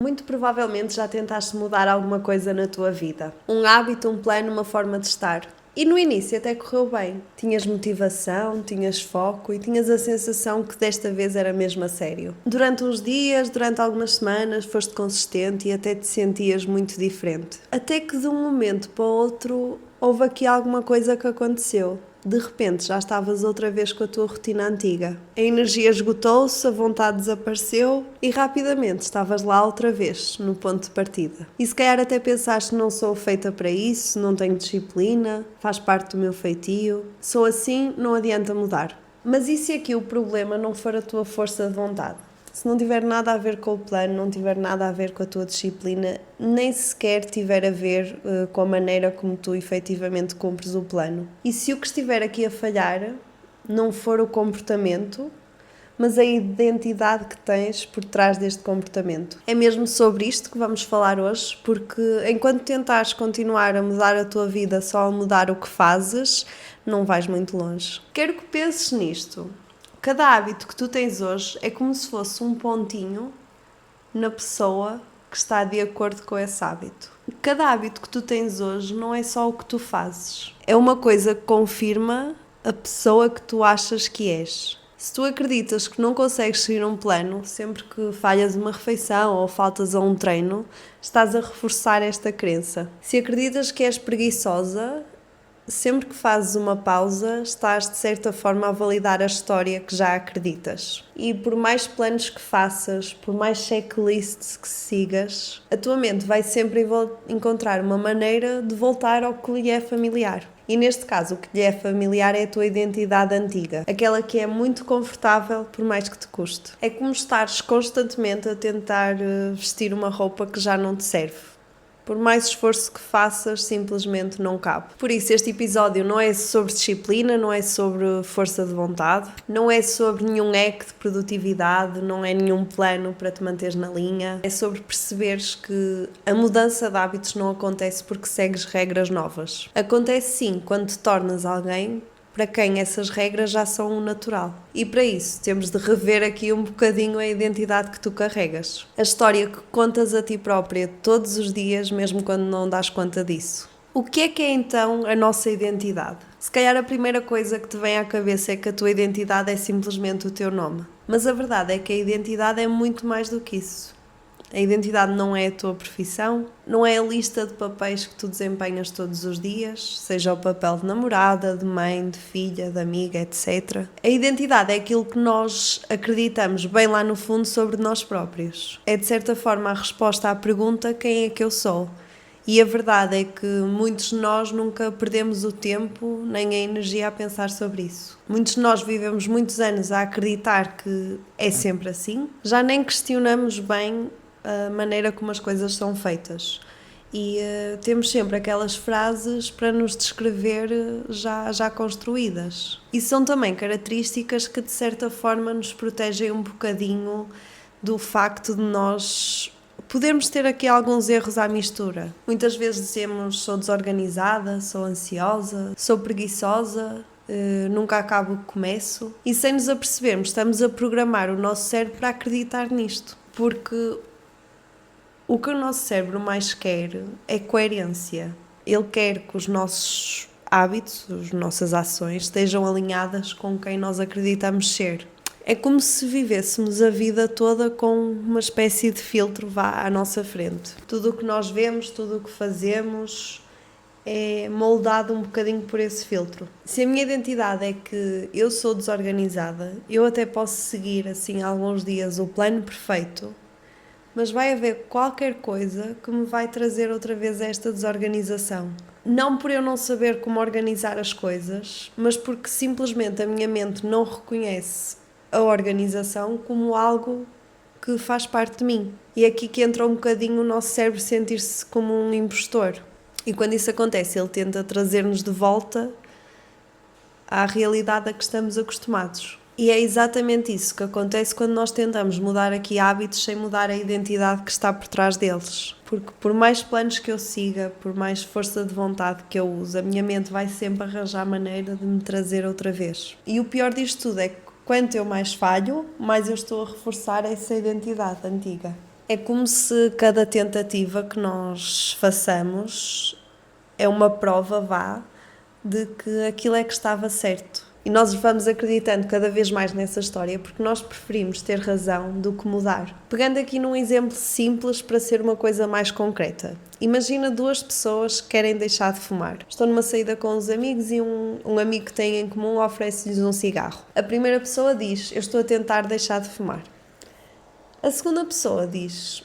Muito provavelmente já tentaste mudar alguma coisa na tua vida. Um hábito, um plano, uma forma de estar. E no início até correu bem. Tinhas motivação, tinhas foco e tinhas a sensação que desta vez era mesmo a sério. Durante uns dias, durante algumas semanas, foste consistente e até te sentias muito diferente. Até que de um momento para o outro houve aqui alguma coisa que aconteceu. De repente já estavas outra vez com a tua rotina antiga. A energia esgotou-se, a vontade desapareceu e rapidamente estavas lá outra vez, no ponto de partida. E se calhar até pensaste: não sou feita para isso, não tenho disciplina, faz parte do meu feitio, sou assim, não adianta mudar. Mas e se aqui o problema não for a tua força de vontade? Se não tiver nada a ver com o plano, não tiver nada a ver com a tua disciplina, nem sequer tiver a ver com a maneira como tu efetivamente cumpres o plano. E se o que estiver aqui a falhar não for o comportamento, mas a identidade que tens por trás deste comportamento? É mesmo sobre isto que vamos falar hoje, porque enquanto tentares continuar a mudar a tua vida só a mudar o que fazes, não vais muito longe. Quero que penses nisto. Cada hábito que tu tens hoje é como se fosse um pontinho na pessoa que está de acordo com esse hábito. Cada hábito que tu tens hoje não é só o que tu fazes. É uma coisa que confirma a pessoa que tu achas que és. Se tu acreditas que não consegues seguir um plano sempre que falhas uma refeição ou faltas a um treino, estás a reforçar esta crença. Se acreditas que és preguiçosa, sempre que fazes uma pausa, estás de certa forma a validar a história que já acreditas. E por mais planos que faças, por mais checklists que sigas, a tua mente vai sempre encontrar uma maneira de voltar ao que lhe é familiar. E neste caso, o que lhe é familiar é a tua identidade antiga, aquela que é muito confortável por mais que te custe. É como estares constantemente a tentar vestir uma roupa que já não te serve. Por mais esforço que faças, simplesmente não cabe. Por isso, este episódio não é sobre disciplina, não é sobre força de vontade, não é sobre nenhum hack de produtividade, não é nenhum plano para te manteres na linha. É sobre perceberes que a mudança de hábitos não acontece porque segues regras novas. Acontece sim quando te tornas alguém para quem essas regras já são o natural. E para isso temos de rever aqui um bocadinho a identidade que tu carregas. A história que contas a ti própria todos os dias, mesmo quando não dás conta disso. O que é então a nossa identidade? Se calhar a primeira coisa que te vem à cabeça é que a tua identidade é simplesmente o teu nome. Mas a verdade é que a identidade é muito mais do que isso. A identidade não é a tua profissão, não é a lista de papéis que tu desempenhas todos os dias, seja o papel de namorada, de mãe, de filha, de amiga, etc. A identidade é aquilo que nós acreditamos bem lá no fundo sobre nós próprios. É de certa forma a resposta à pergunta: quem é que eu sou? E a verdade é que muitos de nós nunca perdemos o tempo nem a energia a pensar sobre isso. Muitos de nós vivemos muitos anos a acreditar que é sempre assim, já nem questionamos bem a maneira como as coisas são feitas. E temos sempre aquelas frases para nos descrever já construídas. E são também características que de certa forma nos protegem um bocadinho do facto de nós podermos ter aqui alguns erros à mistura. Muitas vezes dizemos: sou desorganizada, sou ansiosa, sou preguiçosa, nunca acabo o que começo. E sem nos apercebermos, estamos a programar o nosso cérebro para acreditar nisto. Porque o que o nosso cérebro mais quer é coerência. Ele quer que os nossos hábitos, as nossas ações, estejam alinhadas com quem nós acreditamos ser. É como se vivêssemos a vida toda com uma espécie de filtro à nossa frente. Tudo o que nós vemos, tudo o que fazemos é moldado um bocadinho por esse filtro. Se a minha identidade é que eu sou desorganizada, eu até posso seguir assim alguns dias o plano perfeito, mas vai haver qualquer coisa que me vai trazer outra vez esta desorganização. Não por eu não saber como organizar as coisas, mas porque simplesmente a minha mente não reconhece a organização como algo que faz parte de mim. E é aqui que entra um bocadinho o nosso cérebro sentir-se como um impostor. E quando isso acontece, ele tenta trazer-nos de volta à realidade a que estamos acostumados. E é exatamente isso que acontece quando nós tentamos mudar aqui hábitos sem mudar a identidade que está por trás deles. Porque por mais planos que eu siga, por mais força de vontade que eu use, a minha mente vai sempre arranjar maneira de me trazer outra vez. E o pior disto tudo é que quanto eu mais falho, mais eu estou a reforçar essa identidade antiga. É como se cada tentativa que nós façamos é uma prova, de que aquilo é que estava certo. E nós vamos acreditando cada vez mais nessa história porque nós preferimos ter razão do que mudar. Pegando aqui num exemplo simples para ser uma coisa mais concreta. Imagina duas pessoas que querem deixar de fumar. Estão numa saída com os amigos e um amigo que têm em comum oferece-lhes um cigarro. A primeira pessoa diz: eu estou a tentar deixar de fumar. A segunda pessoa diz: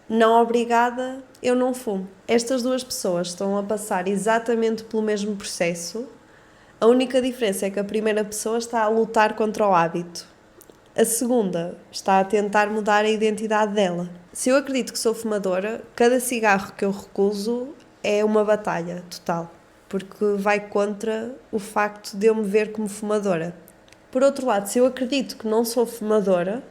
não, obrigada, eu não fumo. Estas duas pessoas estão a passar exatamente pelo mesmo processo. A única diferença é que a primeira pessoa está a lutar contra o hábito. A segunda está a tentar mudar a identidade dela. Se eu acredito que sou fumadora, cada cigarro que eu recuso é uma batalha total, porque vai contra o facto de eu me ver como fumadora. Por outro lado, se eu acredito que não sou fumadora,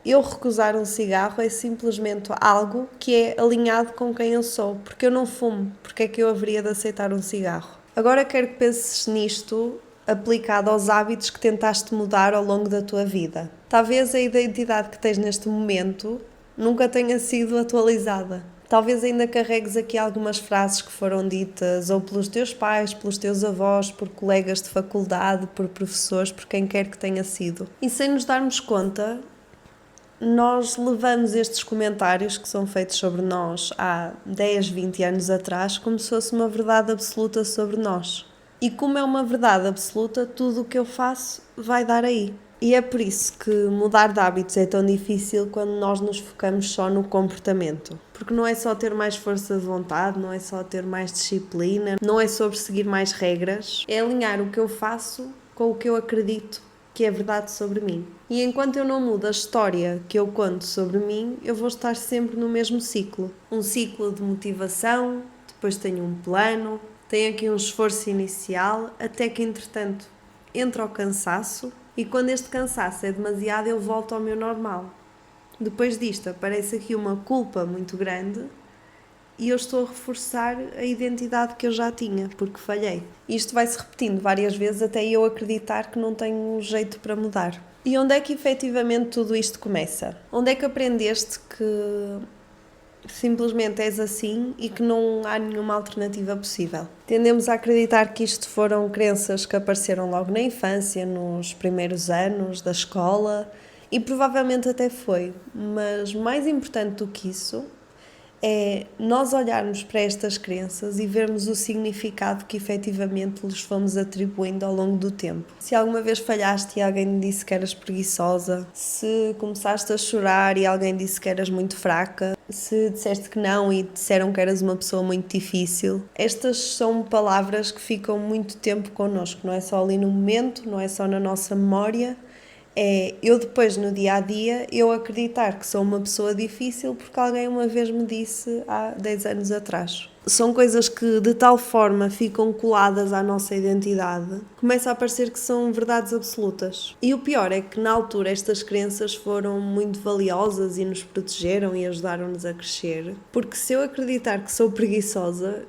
eu recusar um cigarro é simplesmente algo que é alinhado com quem eu sou, porque eu não fumo, porque é que eu haveria de aceitar um cigarro? Agora quero que penses nisto aplicado aos hábitos que tentaste mudar ao longo da tua vida. Talvez a identidade que tens neste momento nunca tenha sido atualizada. Talvez ainda carregues aqui algumas frases que foram ditas ou pelos teus pais, pelos teus avós, por colegas de faculdade, por professores, por quem quer que tenha sido. E sem nos darmos conta, nós levamos estes comentários que são feitos sobre nós há 10, 20 anos atrás como se fosse uma verdade absoluta sobre nós. E como é uma verdade absoluta, tudo o que eu faço vai dar aí. E é por isso que mudar de hábitos é tão difícil quando nós nos focamos só no comportamento. Porque não é só ter mais força de vontade, não é só ter mais disciplina, não é sobre seguir mais regras, é alinhar o que eu faço com o que eu acredito que é verdade sobre mim. E enquanto eu não mudo a história que eu conto sobre mim, eu vou estar sempre no mesmo ciclo. Um ciclo de motivação, depois tenho um plano, tenho aqui um esforço inicial, até que entretanto entra o cansaço e quando este cansaço é demasiado eu volto ao meu normal. Depois disto aparece aqui uma culpa muito grande e eu estou a reforçar a identidade que eu já tinha, porque falhei. Isto vai-se repetindo várias vezes até eu acreditar que não tenho jeito para mudar. E onde é que efetivamente tudo isto começa? Onde é que aprendeste que simplesmente és assim e que não há nenhuma alternativa possível? Tendemos a acreditar que isto foram crenças que apareceram logo na infância, nos primeiros anos da escola, e provavelmente até foi, mas mais importante do que isso é nós olharmos para estas crenças e vermos o significado que efetivamente lhes fomos atribuindo ao longo do tempo. Se alguma vez falhaste e alguém disse que eras preguiçosa, se começaste a chorar e alguém disse que eras muito fraca, se disseste que não e disseram que eras uma pessoa muito difícil, estas são palavras que ficam muito tempo connosco, não é só ali no momento, não é só na nossa memória. É eu depois no dia-a-dia eu acreditar que sou uma pessoa difícil porque alguém uma vez me disse há 10 anos atrás. São coisas que de tal forma ficam coladas à nossa identidade, começa a parecer que são verdades absolutas. E o pior é que na altura estas crenças foram muito valiosas e nos protegeram e ajudaram-nos a crescer, porque se eu acreditar que sou preguiçosa,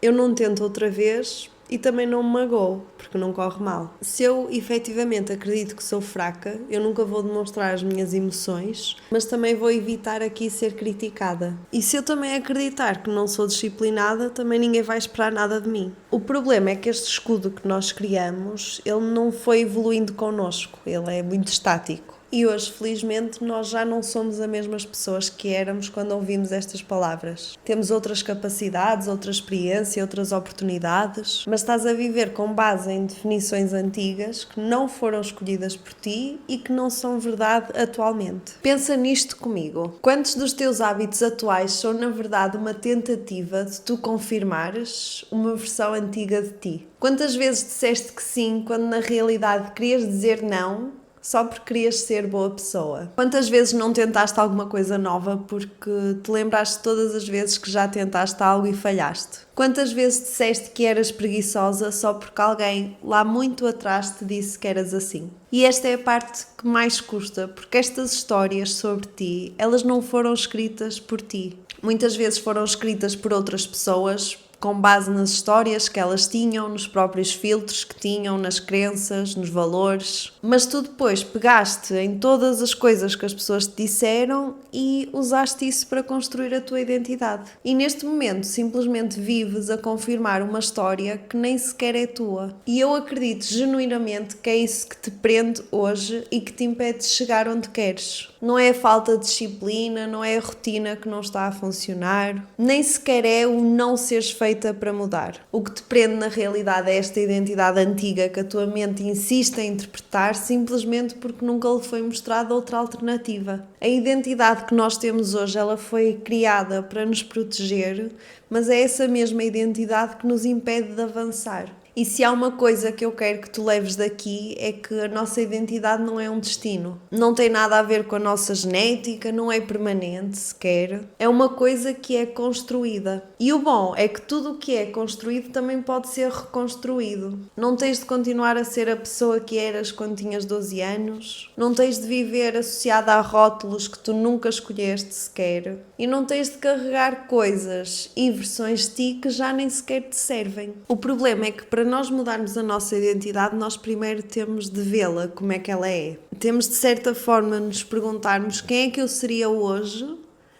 eu não tento outra vez e também não me magoo, porque não corre mal. Se eu efetivamente acredito que sou fraca, eu nunca vou demonstrar as minhas emoções, mas também vou evitar aqui ser criticada. E se eu também acreditar que não sou disciplinada, também ninguém vai esperar nada de mim. O problema é que este escudo que nós criamos, ele não foi evoluindo connosco, ele é muito estático. E hoje, felizmente, nós já não somos as mesmas pessoas que éramos quando ouvimos estas palavras. Temos outras capacidades, outra experiência, outras oportunidades, mas estás a viver com base em definições antigas que não foram escolhidas por ti e que não são verdade atualmente. Pensa nisto comigo. Quantos dos teus hábitos atuais são, na verdade, uma tentativa de tu confirmares uma versão antiga de ti? Quantas vezes disseste que sim quando na realidade querias dizer não só porque querias ser boa pessoa? Quantas vezes não tentaste alguma coisa nova porque te lembraste todas as vezes que já tentaste algo e falhaste? Quantas vezes disseste que eras preguiçosa só porque alguém lá muito atrás te disse que eras assim? E esta é a parte que mais custa, porque estas histórias sobre ti, elas não foram escritas por ti. Muitas vezes foram escritas por outras pessoas com base nas histórias que elas tinham, nos próprios filtros que tinham, nas crenças, nos valores. Mas tu depois pegaste em todas as coisas que as pessoas te disseram e usaste isso para construir a tua identidade. E neste momento simplesmente vives a confirmar uma história que nem sequer é tua. E eu acredito genuinamente que é isso que te prende hoje e que te impede de chegar onde queres. Não é a falta de disciplina, não é a rotina que não está a funcionar, nem sequer é o não seres feita para mudar. O que te prende na realidade é esta identidade antiga que a tua mente insiste em interpretar simplesmente porque nunca lhe foi mostrada outra alternativa. A identidade que nós temos hoje, ela foi criada para nos proteger, mas é essa mesma identidade que nos impede de avançar. E se há uma coisa que eu quero que tu leves daqui é que a nossa identidade não é um destino. Não tem nada a ver com a nossa genética, não é permanente sequer. É uma coisa que é construída. E o bom é que tudo o que é construído também pode ser reconstruído. Não tens de continuar a ser a pessoa que eras quando tinhas 12 anos. Não tens de viver associada a rótulos que tu nunca escolheste sequer. E não tens de carregar coisas e versões de ti que já nem sequer te servem. O problema é que para nós mudarmos a nossa identidade, nós primeiro temos de vê-la como é que ela é. Temos de certa forma nos perguntarmos quem é que eu seria hoje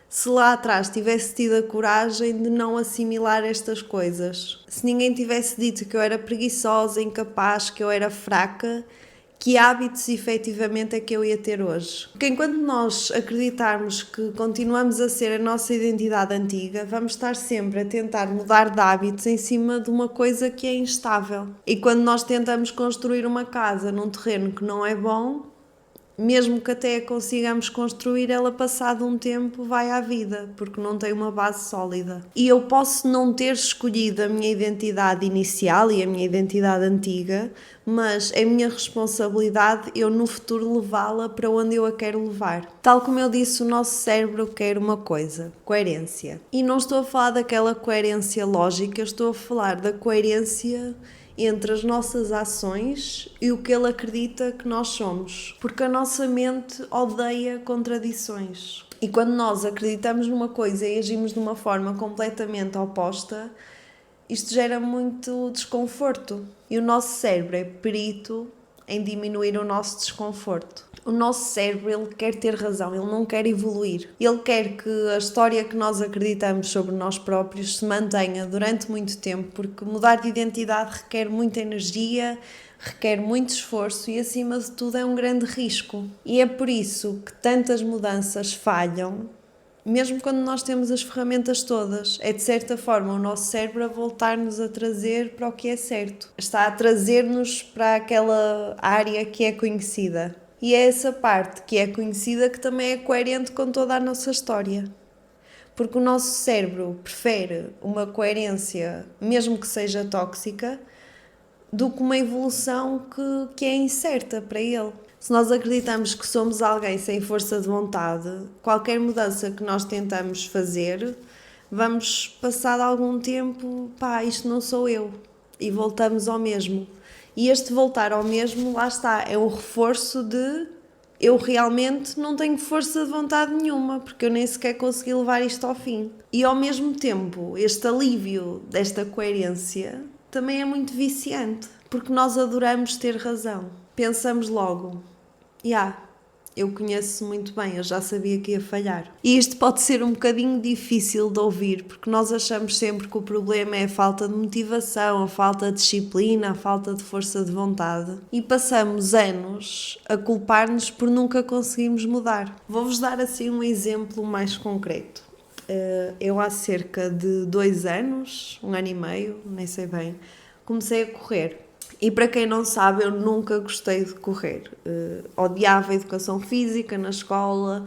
se lá atrás tivesse tido a coragem de não assimilar estas coisas. Se ninguém tivesse dito que eu era preguiçosa, incapaz, que eu era fraca, que hábitos efetivamente é que eu ia ter hoje? Porque enquanto nós acreditarmos que continuamos a ser a nossa identidade antiga, vamos estar sempre a tentar mudar de hábitos em cima de uma coisa que é instável. E quando nós tentamos construir uma casa num terreno que não é bom, mesmo que até a consigamos construir, ela passado um tempo vai à vida, porque não tem uma base sólida. E eu posso não ter escolhido a minha identidade inicial e a minha identidade antiga, mas é minha responsabilidade eu no futuro levá-la para onde eu a quero levar. Tal como eu disse, o nosso cérebro quer uma coisa, coerência. E não estou a falar daquela coerência lógica, estou a falar da coerência entre as nossas ações e o que ele acredita que nós somos. Porque a nossa mente odeia contradições. E quando nós acreditamos numa coisa e agimos de uma forma completamente oposta, isto gera muito desconforto. E o nosso cérebro é perito em diminuir o nosso desconforto. O nosso cérebro, ele quer ter razão, ele não quer evoluir. Ele quer que a história que nós acreditamos sobre nós próprios se mantenha durante muito tempo, porque mudar de identidade requer muita energia, requer muito esforço e, acima de tudo, é um grande risco. E é por isso que tantas mudanças falham, mesmo quando nós temos as ferramentas todas. É de certa forma o nosso cérebro a voltar-nos a trazer para o que é certo. Está a trazer-nos para aquela área que é conhecida. E é essa parte que é conhecida que também é coerente com toda a nossa história. Porque o nosso cérebro prefere uma coerência, mesmo que seja tóxica, do que uma evolução que é incerta para ele. Se nós acreditamos que somos alguém sem força de vontade, qualquer mudança que nós tentamos fazer, vamos passar algum tempo, isto não sou eu, e voltamos ao mesmo. E este voltar ao mesmo, lá está, é um reforço de eu realmente não tenho força de vontade nenhuma, porque eu nem sequer consegui levar isto ao fim. E ao mesmo tempo, este alívio desta coerência também é muito viciante, porque nós adoramos ter razão. Pensamos logo, eu conheço muito bem, eu já sabia que ia falhar. E isto pode ser um bocadinho difícil de ouvir, porque nós achamos sempre que o problema é a falta de motivação, a falta de disciplina, a falta de força de vontade. E passamos anos a culpar-nos por nunca conseguirmos mudar. Vou-vos dar assim um exemplo mais concreto. Eu há cerca de 2 anos, 1 ano e meio, nem sei bem, comecei a correr. E para quem não sabe, eu nunca gostei de correr. Odiava a educação física na escola,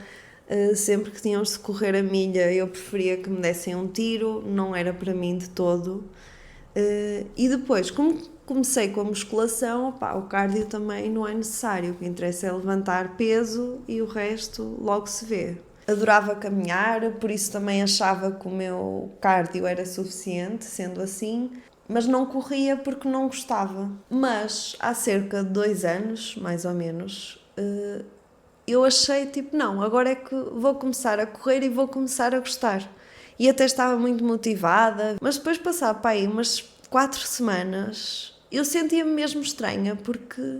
sempre que tínhamos de correr a milha eu preferia que me dessem um tiro, não era para mim de todo. E depois, como comecei com a musculação, o cardio também não é necessário, o que interessa é levantar peso e o resto logo se vê. Adorava caminhar, por isso também achava que o meu cardio era suficiente, sendo assim, mas não corria porque não gostava. Mas há cerca de 2 anos, mais ou menos, eu achei não, agora é que vou começar a correr e vou começar a gostar. e até estava muito motivada, mas depois de passar para aí umas 4 semanas, eu sentia-me mesmo estranha, porque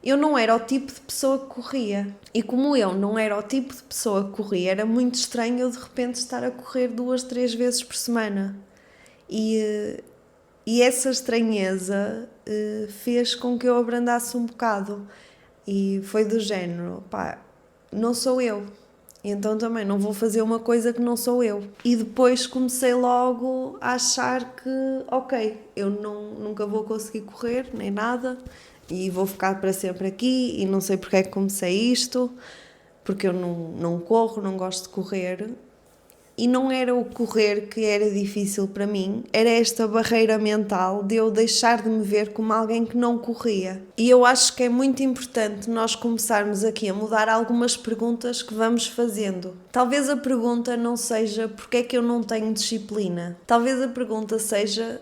eu não era o tipo de pessoa que corria. E como eu não era o tipo de pessoa que corria, era muito estranho eu de repente estar a correr 2, 3 vezes por semana. E essa estranheza fez com que eu abrandasse um bocado. E foi do género, pá, não sou eu. Então também não vou fazer uma coisa que não sou eu. E depois comecei logo a achar que, ok, eu nunca vou conseguir correr, nem nada, e vou ficar para sempre aqui, e não sei porque é que comecei isto, porque eu não corro, não gosto de correr. E não era o correr que era difícil para mim, era esta barreira mental de eu deixar de me ver como alguém que não corria. E eu acho que é muito importante nós começarmos aqui a mudar algumas perguntas que vamos fazendo. Talvez a pergunta não seja porque é que eu não tenho disciplina. Talvez a pergunta seja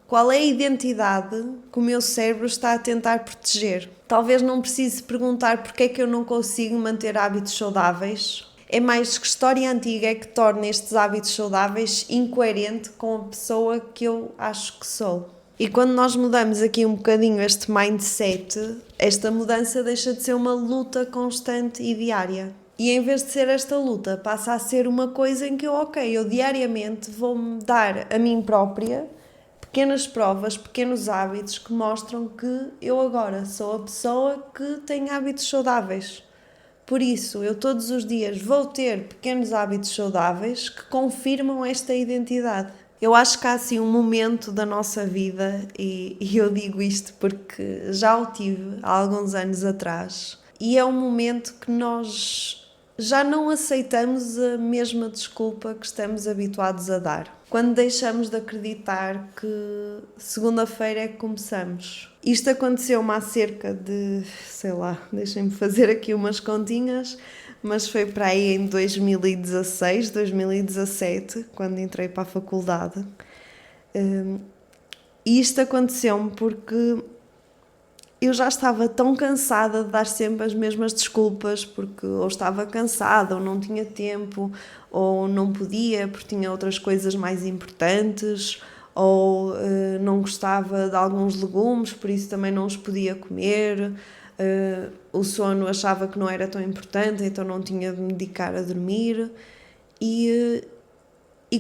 qual é a identidade que o meu cérebro está a tentar proteger. Talvez não precise perguntar porque é que eu não consigo manter hábitos saudáveis. É mais que história antiga é que torna estes hábitos saudáveis incoerente com a pessoa que eu acho que sou. E quando nós mudamos aqui um bocadinho este mindset, esta mudança deixa de ser uma luta constante e diária. E em vez de ser esta luta, passa a ser uma coisa em que eu diariamente vou-me dar a mim própria pequenas provas, pequenos hábitos que mostram que eu agora sou a pessoa que tem hábitos saudáveis. Por isso, eu todos os dias vou ter pequenos hábitos saudáveis que confirmam esta identidade. Eu acho que há assim um momento da nossa vida, e eu digo isto porque já o tive há alguns anos atrás, e é um momento que nós já não aceitamos a mesma desculpa que estamos habituados a dar. Quando deixamos de acreditar que segunda-feira é que começamos. Isto aconteceu-me há cerca de, sei lá, deixem-me fazer aqui umas continhas, mas foi para aí em 2016, 2017, quando entrei para a faculdade. E isto aconteceu-me porque eu já estava tão cansada de dar sempre as mesmas desculpas, porque ou estava cansada, ou não tinha tempo, ou não podia porque tinha outras coisas mais importantes, ou não gostava de alguns legumes, por isso também não os podia comer. O sono achava que não era tão importante, então não tinha de me dedicar a dormir. E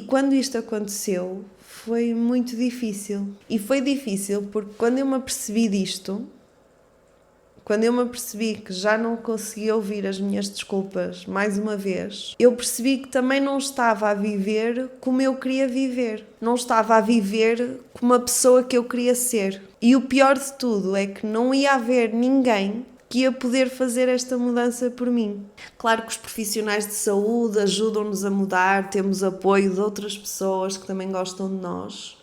quando isto aconteceu, foi muito difícil. E foi difícil porque quando eu me apercebi disto, quando eu me apercebi que já não conseguia ouvir as minhas desculpas mais uma vez, eu percebi que também não estava a viver como eu queria viver. Não estava a viver como a pessoa que eu queria ser. E o pior de tudo é que não ia haver ninguém que ia poder fazer esta mudança por mim. Claro que os profissionais de saúde ajudam-nos a mudar, temos apoio de outras pessoas que também gostam de nós.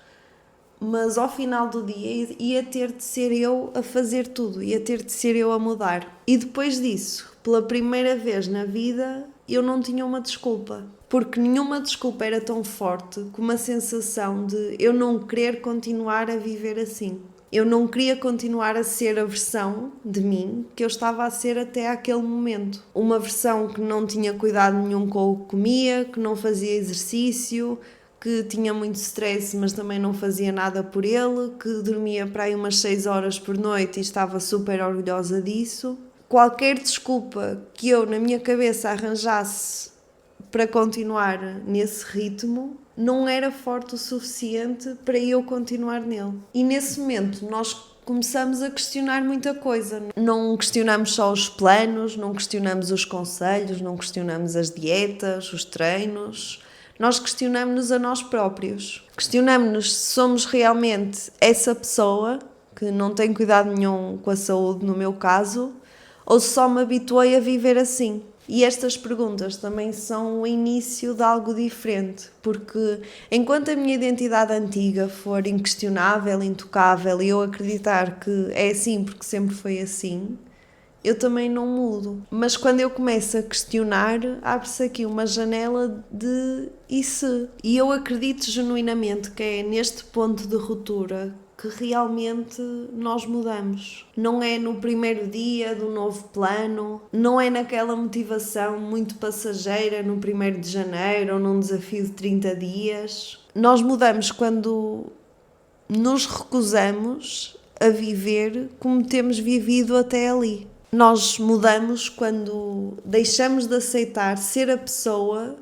Mas ao final do dia ia ter de ser eu a fazer tudo, ia ter de ser eu a mudar. E depois disso, pela primeira vez na vida, eu não tinha uma desculpa. Porque nenhuma desculpa era tão forte como a sensação de eu não querer continuar a viver assim. Eu não queria continuar a ser a versão de mim que eu estava a ser até aquele momento. Uma versão que não tinha cuidado nenhum com o que comia, que não fazia exercício, que tinha muito stress, mas também não fazia nada por ele, que dormia para aí umas 6 horas por noite e estava super orgulhosa disso. Qualquer desculpa que eu na minha cabeça arranjasse para continuar nesse ritmo não era forte o suficiente para eu continuar nele. E nesse momento nós começamos a questionar muita coisa. Não questionamos só os planos, não questionamos os conselhos, não questionamos as dietas, os treinos. Nós questionamos-nos a nós próprios. Questionamos-nos se somos realmente essa pessoa que não tem cuidado nenhum com a saúde, no meu caso, ou se só me habituei a viver assim. E estas perguntas também são o início de algo diferente, porque enquanto a minha identidade antiga for inquestionável, intocável e eu acreditar que é assim porque sempre foi assim, eu também não mudo. Mas quando eu começo a questionar, abre-se aqui uma janela de e se? E eu acredito genuinamente que é neste ponto de ruptura que realmente nós mudamos. Não é no primeiro dia do novo plano, não é naquela motivação muito passageira no 1º de janeiro ou num desafio de 30 dias. Nós mudamos quando nos recusamos a viver como temos vivido até ali. Nós mudamos quando deixamos de aceitar ser a pessoa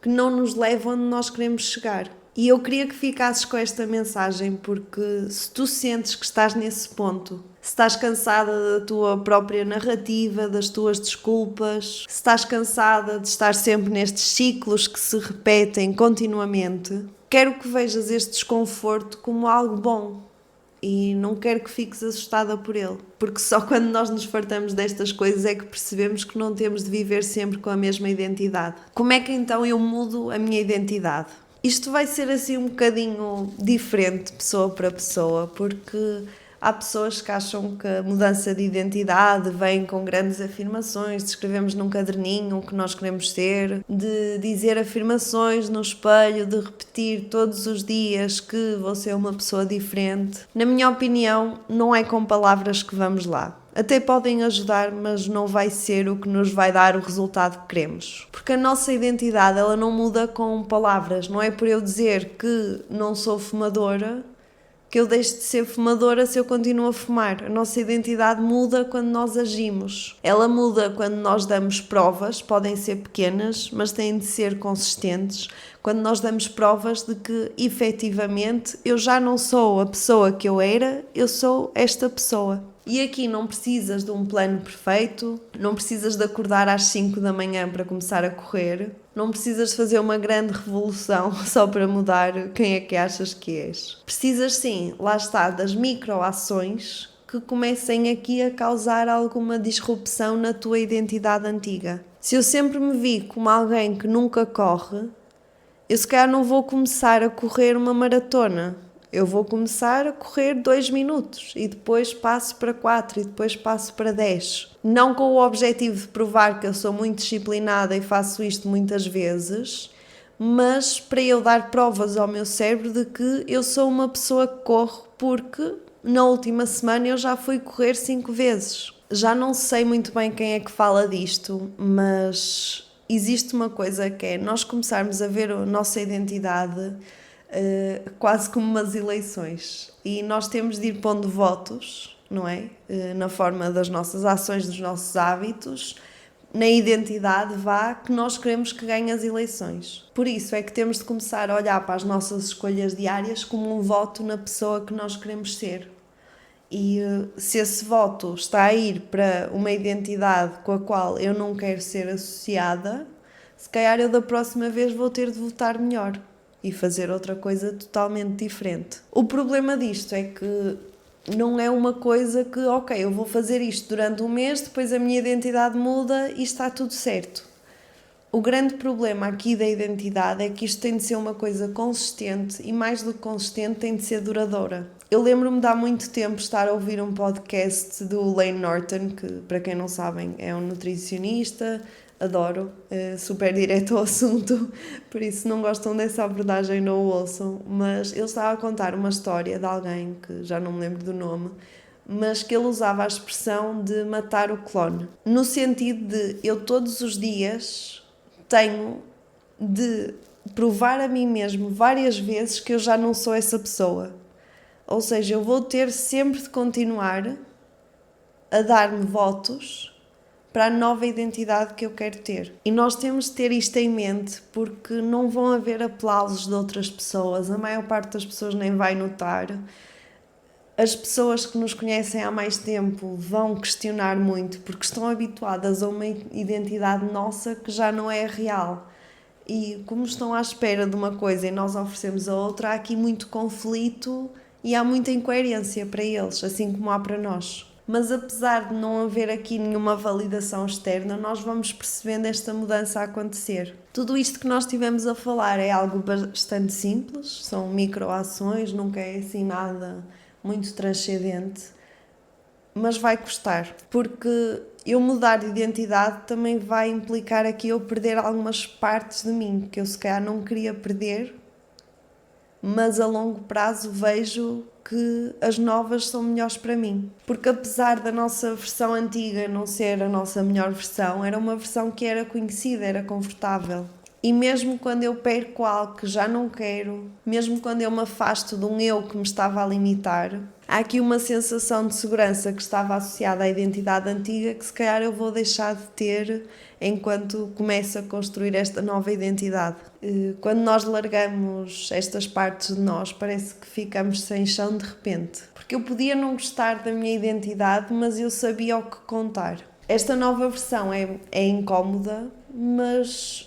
que não nos leva onde nós queremos chegar. E eu queria que ficasses com esta mensagem, porque se tu sentes que estás nesse ponto, se estás cansada da tua própria narrativa, das tuas desculpas, se estás cansada de estar sempre nestes ciclos que se repetem continuamente, quero que vejas este desconforto como algo bom. E não quero que fiques assustada por ele, porque só quando nós nos fartamos destas coisas é que percebemos que não temos de viver sempre com a mesma identidade. Como é que então eu mudo a minha identidade? Isto vai ser assim um bocadinho diferente pessoa para pessoa, porque há pessoas que acham que a mudança de identidade vem com grandes afirmações, de escrevermos num caderninho o que nós queremos ser, de dizer afirmações no espelho, de repetir todos os dias que vou ser uma pessoa diferente. Na minha opinião, não é com palavras que vamos lá. Até podem ajudar, mas não vai ser o que nos vai dar o resultado que queremos. Porque a nossa identidade, ela não muda com palavras. Não é por eu dizer que não sou fumadora que eu deixo de ser fumadora se eu continuo a fumar. A nossa identidade muda quando nós agimos. Ela muda quando nós damos provas, podem ser pequenas, mas têm de ser consistentes. Quando nós damos provas de que, efetivamente, eu já não sou a pessoa que eu era, eu sou esta pessoa. E aqui não precisas de um plano perfeito, não precisas de acordar às 5 da manhã para começar a correr, não precisas de fazer uma grande revolução só para mudar quem é que achas que és. Precisas sim, lá está, das microações que comecem aqui a causar alguma disrupção na tua identidade antiga. Se eu sempre me vi como alguém que nunca corre, eu se calhar não vou começar a correr uma maratona. Eu vou começar a correr 2 minutos e depois passo para 4 e depois passo para 10. Não com o objetivo de provar que eu sou muito disciplinada e faço isto muitas vezes, mas para eu dar provas ao meu cérebro de que eu sou uma pessoa que corre, porque na última semana eu já fui correr 5 vezes. Já não sei muito bem quem é que fala disto, mas existe uma coisa que é nós começarmos a ver a nossa identidade quase como umas eleições, e nós temos de ir pondo votos, não é? Na forma das nossas ações, dos nossos hábitos, na identidade que nós queremos que ganhe as eleições. Por isso é que temos de começar a olhar para as nossas escolhas diárias como um voto na pessoa que nós queremos ser. E se esse voto está a ir para uma identidade com a qual eu não quero ser associada, se calhar eu da próxima vez vou ter de votar melhor e fazer outra coisa totalmente diferente. O problema disto é que não é uma coisa que, ok, eu vou fazer isto durante um mês, depois a minha identidade muda e está tudo certo. O grande problema aqui da identidade é que isto tem de ser uma coisa consistente e, mais do que consistente, tem de ser duradoura. Eu lembro-me de há muito tempo estar a ouvir um podcast do Layne Norton, que, para quem não sabem, é um nutricionista. Adoro, super direto ao assunto, por isso não gostam dessa abordagem, não o ouçam, mas ele estava a contar uma história de alguém, que já não me lembro do nome, mas que ele usava a expressão de matar o clone, no sentido de eu todos os dias tenho de provar a mim mesmo várias vezes que eu já não sou essa pessoa, ou seja, eu vou ter sempre de continuar a dar-me votos para a nova identidade que eu quero ter. E nós temos de ter isto em mente, porque não vão haver aplausos de outras pessoas, a maior parte das pessoas nem vai notar. As pessoas que nos conhecem há mais tempo vão questionar muito, porque estão habituadas a uma identidade nossa que já não é real. E como estão à espera de uma coisa e nós oferecemos a outra, há aqui muito conflito e há muita incoerência para eles, assim como há para nós. Mas apesar de não haver aqui nenhuma validação externa, nós vamos percebendo esta mudança a acontecer. Tudo isto que nós estivemos a falar é algo bastante simples, são microações, nunca é assim nada muito transcendente, mas vai custar, porque eu mudar de identidade também vai implicar aqui eu perder algumas partes de mim que eu se calhar não queria perder, mas a longo prazo vejo que as novas são melhores para mim. Porque apesar da nossa versão antiga não ser a nossa melhor versão, era uma versão que era conhecida, era confortável. E mesmo quando eu perco algo que já não quero, mesmo quando eu me afasto de um eu que me estava a limitar, há aqui uma sensação de segurança que estava associada à identidade antiga que se calhar eu vou deixar de ter enquanto começo a construir esta nova identidade. Quando nós largamos estas partes de nós, parece que ficamos sem chão de repente. Porque eu podia não gostar da minha identidade, mas eu sabia o que contar. Esta nova versão é incómoda, mas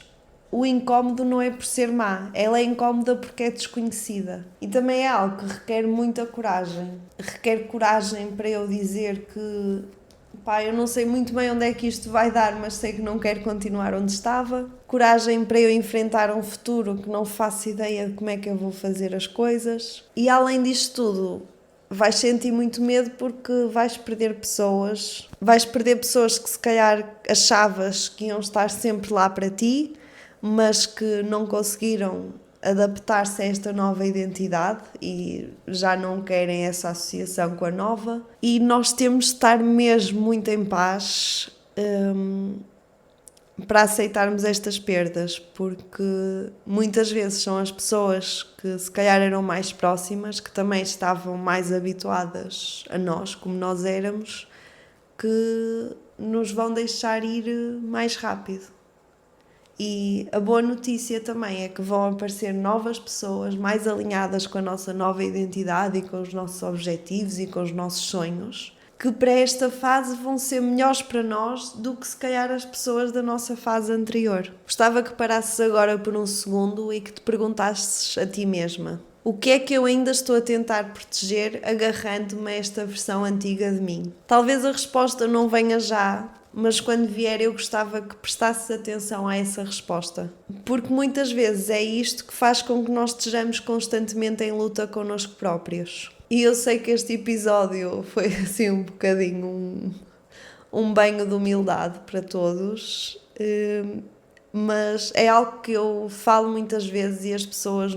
o incómodo não é por ser má, ela é incómoda porque é desconhecida. E também é algo que requer muita coragem. Requer coragem para eu dizer que, eu não sei muito bem onde é que isto vai dar, mas sei que não quero continuar onde estava. Coragem para eu enfrentar um futuro que não faço ideia de como é que eu vou fazer as coisas. E além disto tudo, vais sentir muito medo porque vais perder pessoas. Vais perder pessoas que se calhar achavas que iam estar sempre lá para ti, mas que não conseguiram adaptar-se a esta nova identidade e já não querem essa associação com a nova. E nós temos de estar mesmo muito em paz para aceitarmos estas perdas, porque muitas vezes são as pessoas que se calhar eram mais próximas, que também estavam mais habituadas a nós, como nós éramos, que nos vão deixar ir mais rápido. E a boa notícia também é que vão aparecer novas pessoas mais alinhadas com a nossa nova identidade e com os nossos objetivos e com os nossos sonhos, que para esta fase vão ser melhores para nós do que se calhar as pessoas da nossa fase anterior. Gostava que parasses agora por um segundo e que te perguntasses a ti mesma: o que é que eu ainda estou a tentar proteger agarrando-me a esta versão antiga de mim? Talvez a resposta não venha já, mas quando vier eu gostava que prestasses atenção a essa resposta. Porque muitas vezes é isto que faz com que nós estejamos constantemente em luta connosco próprios. E eu sei que este episódio foi assim um bocadinho um banho de humildade para todos, mas é algo que eu falo muitas vezes e as pessoas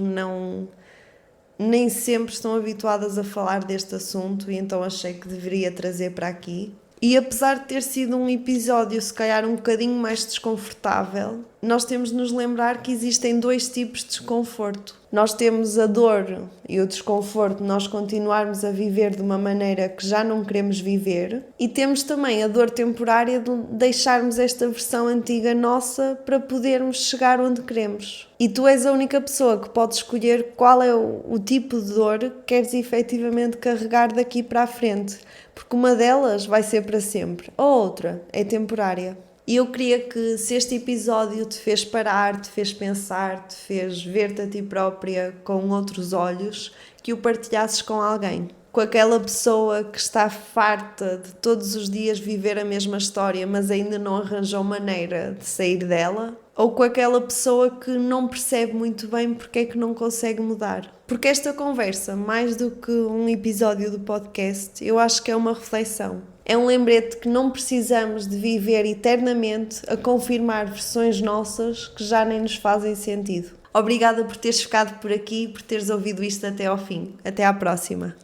nem sempre estão habituadas a falar deste assunto, e então achei que deveria trazer para aqui. E apesar de ter sido um episódio se calhar um bocadinho mais desconfortável, nós temos de nos lembrar que existem dois tipos de desconforto. Nós temos a dor e o desconforto de nós continuarmos a viver de uma maneira que já não queremos viver, e temos também a dor temporária de deixarmos esta versão antiga nossa para podermos chegar onde queremos. E tu és a única pessoa que pode escolher qual é o tipo de dor que queres efetivamente carregar daqui para a frente, porque uma delas vai ser para sempre, a outra é temporária. E eu queria que, se este episódio te fez parar, te fez pensar, te fez ver-te a ti própria com outros olhos, que o partilhasses com alguém. Com aquela pessoa que está farta de todos os dias viver a mesma história, mas ainda não arranjou maneira de sair dela. Ou com aquela pessoa que não percebe muito bem porque é que não consegue mudar. Porque esta conversa, mais do que um episódio do podcast, eu acho que é uma reflexão. É um lembrete que não precisamos de viver eternamente a confirmar versões nossas que já nem nos fazem sentido. Obrigada por teres ficado por aqui e por teres ouvido isto até ao fim. Até à próxima.